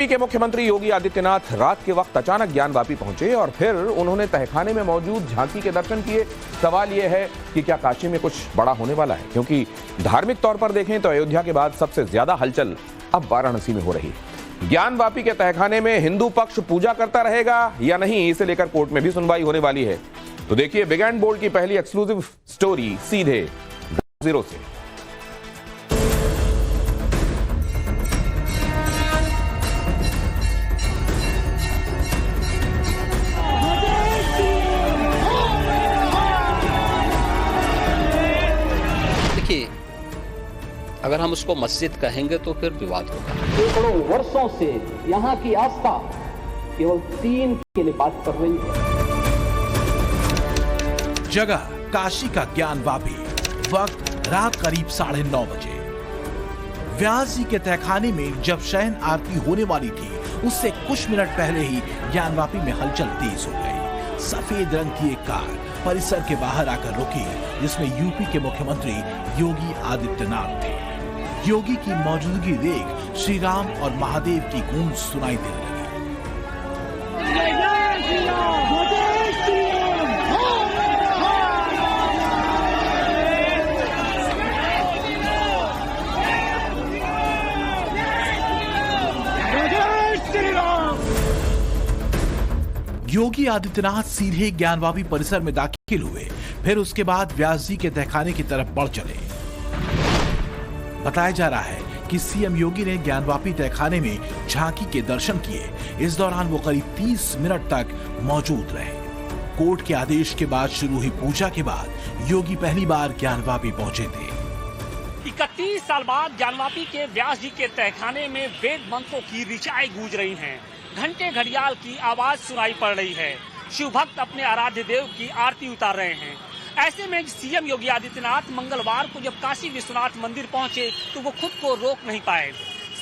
UP के मुख्यमंत्री योगी आदित्यनाथ रात के वक्त अचानक ज्ञानवापी पहुंचे और फिर उन्होंने तहखाने में मौजूद झांकी के दर्शन किए। सवाल यह है कि क्या काशी में कुछ बड़ा होने वाला है, क्योंकि धार्मिक तौर पर देखें तो अयोध्या के बाद सबसे ज्यादा हलचल अब वाराणसी में हो रही है। ज्ञानवापी के तहखाने में हिंदू पक्ष पूजा करता रहेगा या नहीं, इसे लेकर कोर्ट में भी सुनवाई होने वाली है। तो देखिए बिग एंड बोल्ड की पहली एक्सक्लूसिव स्टोरी सीधे जीरो से। अगर हम उसको मस्जिद कहेंगे तो फिर विवाद होगा। सैकड़ों वर्षों से यहाँ की आस्था केवल 3 के निपात कर रही है। जगह काशी का ज्ञानवापी, वक्त रात करीब 9:30 बजे। व्यास जी के तहखाने में जब शयन आरती होने वाली थी, उससे कुछ मिनट पहले ही ज्ञानवापी में हलचल तेज हो गई। सफेद रंग की एक कार परिसर के बाहर आकर रुकी, जिसमें यूपी के मुख्यमंत्री योगी आदित्यनाथ थे। योगी की मौजूदगी देख श्री राम और महादेव की गूंज सुनाई देने लगी। योगी आदित्यनाथ सीधे ज्ञानवापी परिसर में दाखिल हुए, फिर उसके बाद व्यास जी के तहखाने की तरफ बढ़ चले। बताया जा रहा है कि सीएम योगी ने ज्ञानवापी तहखाने में झांकी के दर्शन किए। इस दौरान वो करीब 30 मिनट तक मौजूद रहे। कोर्ट के आदेश के बाद शुरू हुई पूजा के बाद योगी पहली बार ज्ञानवापी पहुंचे थे। 31 साल बाद ज्ञानवापी के व्यास जी के तहखाने में वेद मंत्रों की ऋचाएं गूंज रही हैं। घंटे घड़ियाल की आवाज सुनाई पड़ रही है। शिव भक्त अपने आराध्य देव की आरती उतार रहे हैं। ऐसे में सीएम योगी आदित्यनाथ मंगलवार को जब काशी विश्वनाथ मंदिर पहुंचे तो वो खुद को रोक नहीं पाए।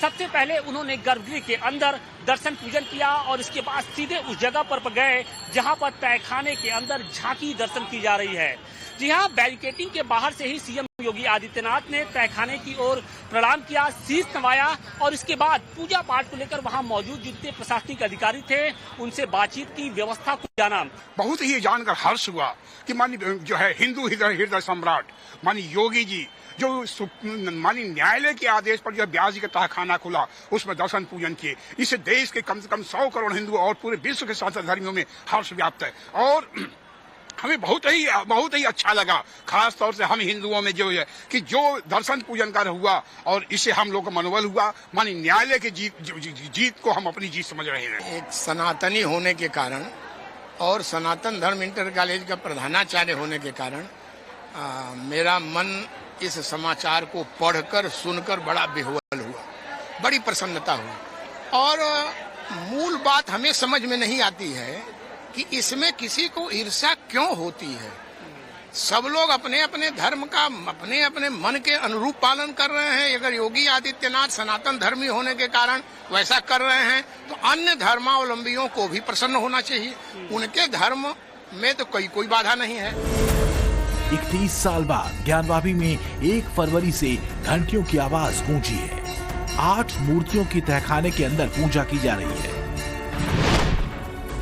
सबसे पहले उन्होंने गर्भगृह के अंदर दर्शन पूजन किया और इसके बाद सीधे उस जगह पर गए जहां पर तहखाने के अंदर झांकी दर्शन की जा रही है। जी हां, बैरिकेडिंग के बाहर से ही सीएम योगी आदित्यनाथ ने तहखाने की ओर प्रणाम किया, शीश नवाया और इसके बाद पूजा पाठ को लेकर वहां मौजूद जितने प्रशासनिक अधिकारी थे उनसे बातचीत की, व्यवस्था को जाना। बहुत ही जानकर हर्ष हुआ कि माननीय जो है हिंदू हृदय सम्राट माननीय योगी जी जो माननीय न्यायालय के आदेश पर जो व्यास जी का तहखाना खुला, उसमें दर्शन पूजन किए। इससे देश के कम से कम 100 करोड़ हिंदू और पूरे विश्व के साथ धर्मियों में हर्ष व्याप्त है और हमें बहुत ही अच्छा लगा। खास तौर से हम हिंदुओं में जो है कि जो दर्शन पूजन कर हुआ और इससे हम लोग का मनोबल हुआ। माननीय न्यायालय की जीत को हम अपनी जीत समझ रहे हैं। एक सनातनी होने के कारण और सनातन धर्म इंटर कॉलेज का प्रधानाचार्य होने के कारण मेरा मन इस समाचार को पढ़कर सुनकर बड़ा बेहवल हुआ, बड़ी प्रसन्नता हुई। और मूल बात हमें समझ में नहीं आती है कि इसमें किसी को ईर्ष्या क्यों होती है। सब लोग अपने अपने धर्म का अपने अपने मन के अनुरूप पालन कर रहे हैं। अगर योगी आदित्यनाथ सनातन धर्मी होने के कारण वैसा कर रहे हैं तो अन्य धर्मावलंबियों को भी प्रसन्न होना चाहिए। उनके धर्म में तो कोई बाधा नहीं है। 31 साल बाद ज्ञानवापी में 1 फरवरी से घंटियों की आवाज गूंजी है। 8 मूर्तियों की तहखाने के अंदर पूजा की जा रही है।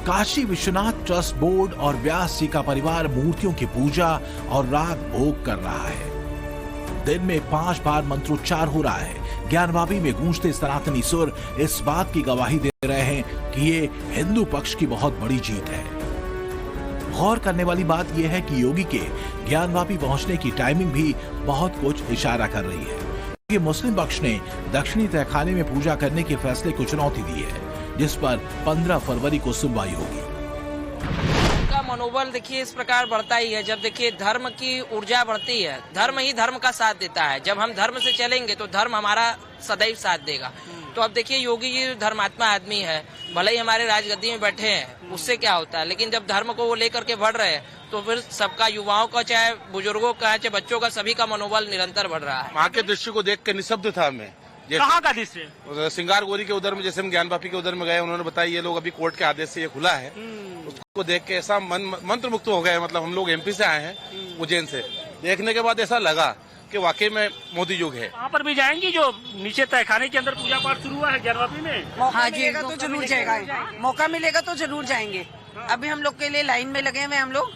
काशी विश्वनाथ ट्रस्ट बोर्ड और व्यास जी का परिवार मूर्तियों की पूजा और राग भोग कर रहा है। दिन में 5 बार मंत्रोच्चार हो रहा है। ज्ञानवापी में गूंजते सनातनी सुर इस बात की गवाही दे रहे हैं कि ये हिंदू पक्ष की बहुत बड़ी जीत है। गौर करने वाली बात यह है कि योगी के ज्ञानवापी पहुंचने की टाइमिंग भी बहुत कुछ इशारा कर रही है, क्योंकि मुस्लिम पक्ष ने दक्षिणी तहखाने में पूजा करने के फैसले को चुनौती दी है, जिस पर 15 फरवरी को सुनवाई होगी। का मनोबल देखिए इस प्रकार बढ़ता ही है जब देखिए धर्म की ऊर्जा बढ़ती है। धर्म ही धर्म का साथ देता है। जब हम धर्म से चलेंगे तो धर्म हमारा सदैव साथ देगा। तो अब देखिए योगी जी धर्मात्मा आदमी है, भले ही हमारे राजगद्दी में बैठे हैं, उससे क्या होता है, लेकिन जब धर्म को वो लेकर के बढ़ रहे हैं तो फिर सबका, युवाओं का चाहे बुजुर्गों का चाहे बच्चों का, सभी का मनोबल निरंतर बढ़ रहा है। वहाँ के दृश्य को देख के निःशब्द था मैं। कहाँ का दृश्य? सिंगार गोरी के उधर में, जैसे हम ज्ञानवापी के उधर में गए, उन्होंने बताया ये लोग अभी कोर्ट के आदेश से ये खुला है। उसको देख के ऐसा मंत्र मुक्त हो गए। मतलब हम लोग एमपी से आए हैं, उज्जैन से। देखने के बाद ऐसा लगा कि वाकई में मोदी युग है। वहाँ पर भी जाएंगी जो नीचे तहखाने के अंदर पूजा पाठ शुरू हुआ है ज्ञानवापी में? हाँ जी, तो जरूर जाएगा, मौका मिलेगा तो जरूर जाएंगे। अभी हम लोग के लिए लाइन में लगे हुए, हम लोग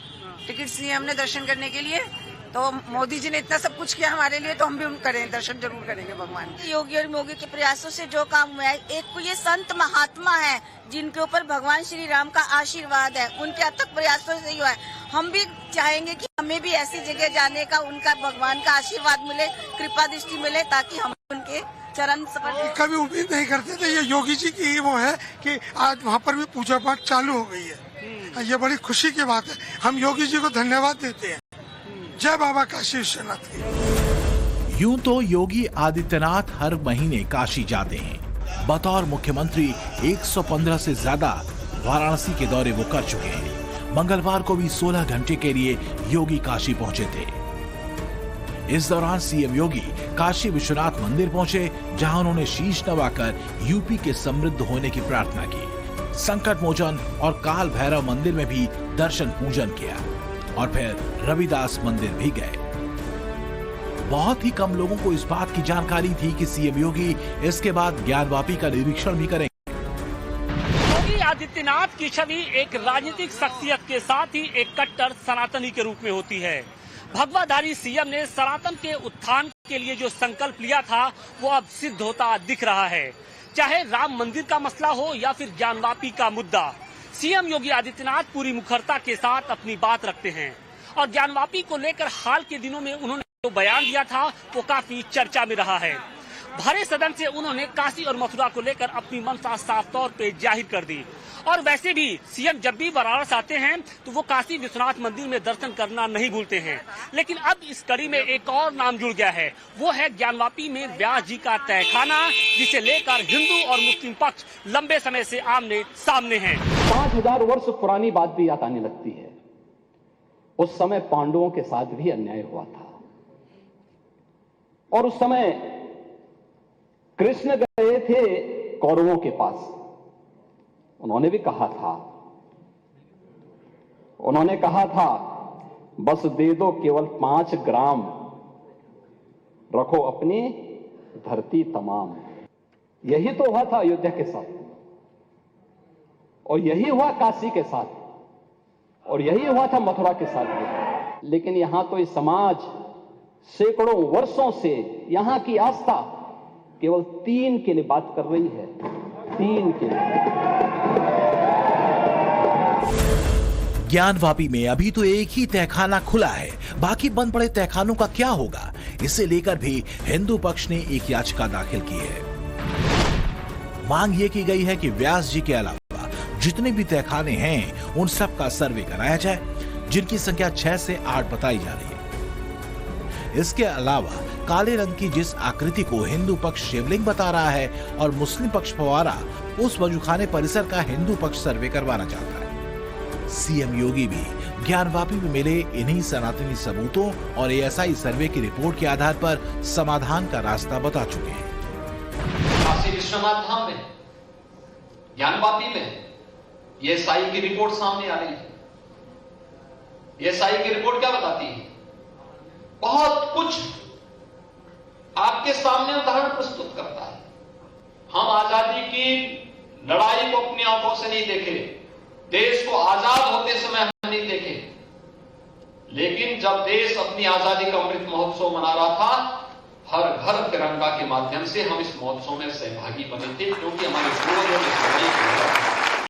टिकट्स लिए हमने दर्शन करने के लिए। तो मोदी जी ने इतना सब कुछ किया हमारे लिए, तो हम भी करें, दर्शन जरूर करेंगे भगवान के। योगी और मोदी के प्रयासों से जो काम हुआ है, एक को ये संत महात्मा है जिनके ऊपर भगवान श्री राम का आशीर्वाद है, उनके अथक प्रयासों से हुआ है। हम भी चाहेंगे कि हमें भी ऐसी जगह जाने का, उनका भगवान का आशीर्वाद मिले, कृपा दृष्टि मिले, ताकि हम उनके चरण स्पर्श। कभी उम्मीद नहीं करते थे, ये योगी जी की वो है कि आज वहाँ पर भी पूजा पाठ चालू हो गई है। ये बड़ी खुशी की बात है, हम योगी जी को धन्यवाद देते हैं। जय बाबा काशी विश्वनाथ की। यूं तो योगी आदित्यनाथ हर महीने काशी जाते हैं। बतौर मुख्यमंत्री 115 से ज्यादा वाराणसी के दौरे वो कर चुके हैं। मंगलवार को भी 16 घंटे के लिए योगी काशी पहुंचे थे। इस दौरान सीएम योगी काशी विश्वनाथ मंदिर पहुंचे, जहां उन्होंने शीश नवाकर यूपी के समृद्ध होने की प्रार्थना की। संकट मोचन और काल भैरव मंदिर में भी दर्शन पूजन किया और फिर रविदास मंदिर भी गए। बहुत ही कम लोगों को इस बात की जानकारी थी कि सीएम योगी इसके बाद ज्ञानवापी का निरीक्षण भी करेंगे। योगी आदित्यनाथ की छवि एक राजनीतिक शख्सियत के साथ ही एक कट्टर सनातनी के रूप में होती है। भगवाधारी सीएम ने सनातन के उत्थान के लिए जो संकल्प लिया था, वो अब सिद्ध होता दिख रहा है। चाहे राम मंदिर का मसला हो या फिर ज्ञानवापी का मुद्दा, सीएम योगी आदित्यनाथ पूरी मुखरता के साथ अपनी बात रखते हैं। और ज्ञानवापी को लेकर हाल के दिनों में उन्होंने जो बयान दिया था, वो काफी चर्चा में रहा है। भरे सदन से उन्होंने काशी और मथुरा को लेकर अपनी मंशा साफ तौर पे जाहिर कर दी। और वैसे भी सीएम जब भी वाराणसी आते हैं तो वो काशी विश्वनाथ मंदिर में दर्शन करना नहीं भूलते हैं। लेकिन अब इस कड़ी में एक और नाम जुड़ गया है, वो है ज्ञानवापी में व्यास जी का तहखाना, जिसे लेकर हिंदू और मुस्लिम पक्ष लंबे समय से आमने सामने हैं। 5000 वर्ष पुरानी बात भी याद आने लगती है। उस समय पांडवों के साथ भी अन्याय हुआ था और उस समय कृष्ण गए थे कौरवों के पास। उन्होंने भी कहा था बस दे दो केवल 5 ग्राम, रखो अपनी धरती तमाम। यही तो हुआ था अयोध्या के साथ, और यही हुआ काशी के साथ, और यही हुआ था मथुरा के साथ भी। लेकिन यहां तो इस समाज सैकड़ों वर्षों से यहां की आस्था केवल 3 के लिए बात कर रही है, 3 के लिए। ज्ञानवापी में अभी तो एक ही तहखाना खुला है, बाकी बंद पड़े तहखानों का क्या होगा, इसे लेकर भी हिंदू पक्ष ने एक याचिका दाखिल की है। मांग ये की गई है कि व्यास जी के अलावा जितने भी तहखाने हैं उन सब का सर्वे कराया जाए, जिनकी संख्या 6 से 8 बताई जा रही है। इसके अलावा काले रंग की जिस आकृति को हिंदू पक्ष शिवलिंग बता रहा है और मुस्लिम पक्ष फव्वारा, उस वजूखाने परिसर का हिंदू पक्ष सर्वे करवाना चाहता है। सीएम योगी भी ज्ञानवापी में मिले इन्हीं सनातनी सबूतों और एएसआई सर्वे की रिपोर्ट के आधार पर समाधान का रास्ता बता चुके हैं। काशी विश्वनाथ धाम में, ज्ञानवापी में ये एएसआई की रिपोर्ट सामने आ रही है। एएसआई की रिपोर्ट क्या बताती है? बहुत कुछ आपके सामने उदाहरण प्रस्तुत करता है। हम आजादी की लड़ाई को अपनी आंखों से नहीं देखे, देश को आजाद होते समय हम नहीं देखे, लेकिन जब देश अपनी आजादी का अमृत महोत्सव मना रहा था, हर घर तिरंगा के माध्यम से हम इस महोत्सव में सहभागी बने थे, क्योंकि हमारे पूर्वजों ने